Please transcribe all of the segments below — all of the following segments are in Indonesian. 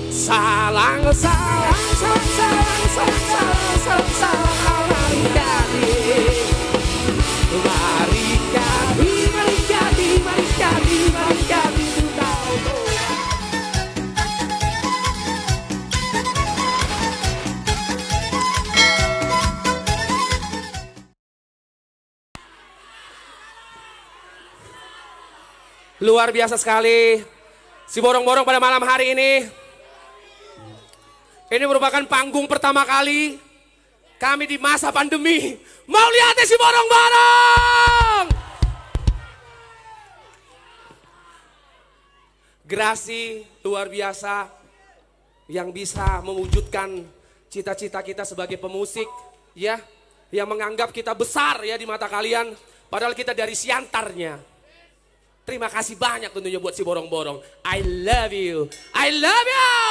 Salang, salang, salang, salang, salang, salang, salang, salang, mari jadi. Mari jadi, mari jadi, mari jadi, mari jadi tahu. Luar biasa sekali si Borong-Borong pada malam hari ini. Ini merupakan panggung pertama kali kami di masa pandemi. Mau lihatnya si Borong-Borong. Grasi luar biasa yang bisa mewujudkan cita-cita kita sebagai pemusik, ya, yang menganggap kita besar ya di mata kalian, padahal kita dari siantarnya. Terima kasih banyak tentunya buat si Borong-Borong. I love you. I love you.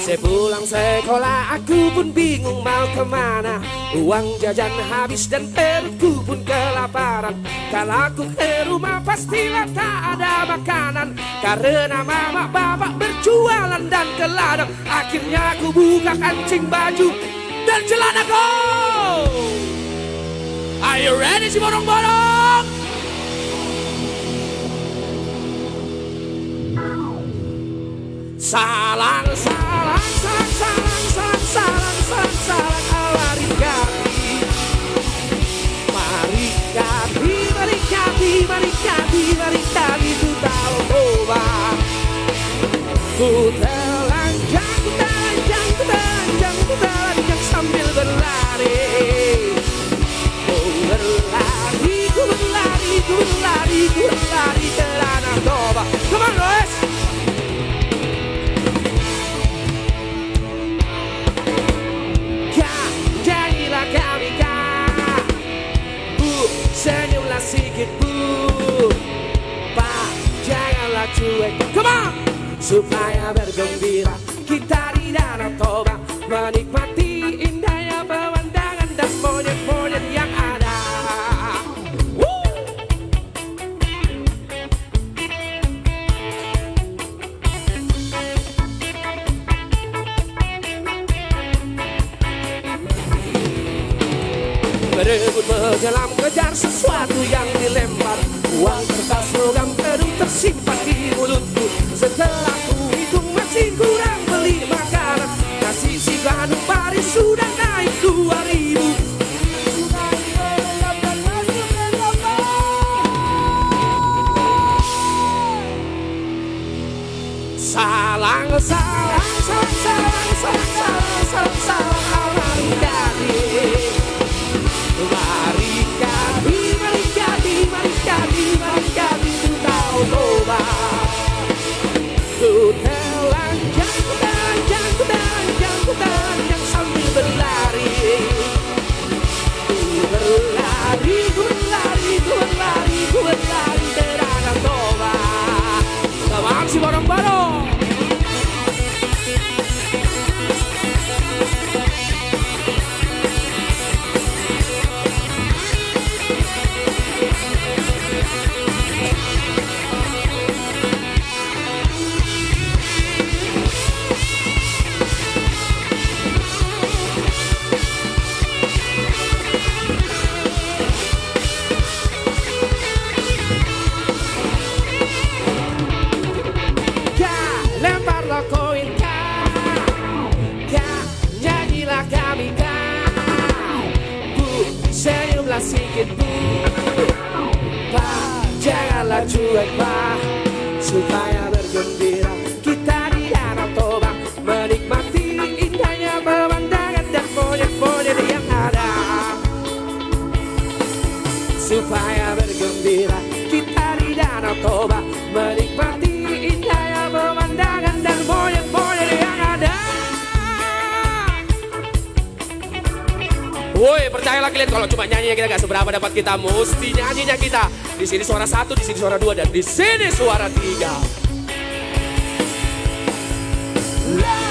Sepulang sekolah aku pun bingung mau kemana. Uang jajan habis dan perutku pun kelaparan. Kalau aku ke rumah pastilah tak ada makanan, karena mama bapak berjualan dan ke ladang. Akhirnya aku buka kancing baju dan celanaku. Are you ready si Borong-Borong? Salang, salang, salang, salang, salang, salang, salang, salang, mari jadi. Mari jadi, mari jadi, mari jadi, mari jadi ku tahu coba. Ku telanjang, ku telanjang, ku telanjang, ku telanjang sambil berlari. Ku berlari, ku berlari, ku berlari, ku berlari ke Danau Toba. Come on guys. Senyumlah sedikit bu, Pak, janganlah cuek. Come on! Supaya bergembira kita di Danau Toba, menikmati indahnya pemandangan dan monyet-monyet yang ada. Berebut menyelam kejar sesuatu yang dilempar. Uang kertas logam kedung tersimpan di mulutku. Setelah ku hitung masih kurang beli makanan. Nasi si Bandung Paris sudah naik 2.000. Salang, salang, salang, salang, salang, salang, salang, salang, mari jadi. Mari jadi, mari jadi, mari jadi, mari jadi ku tahu coba. Ku telanjang, ku telanjang, ku telanjang, ku telanjang sambil berlari. Ku berlari, ku berlari, ku berlari, ku berlari ke Danau Toba. Selamat si Borong-Borong. Sedikit bu, Pak, janganlah cuek Pak. Supaya bergembira kita di Danau Toba, menikmati indahnya pemandangan dan monyet-monyet yang ada. Supaya bergembira kita di Danau Toba, menikmati indahnya pemandangan dan monyet-monyet yang ada. Woi, percayalah kalian kalau cuma nyanyi kita gak seberapa dapat kita, mesti nyanyinya kita. Di sini suara 1, di sini suara 2, dan di sini suara 3. La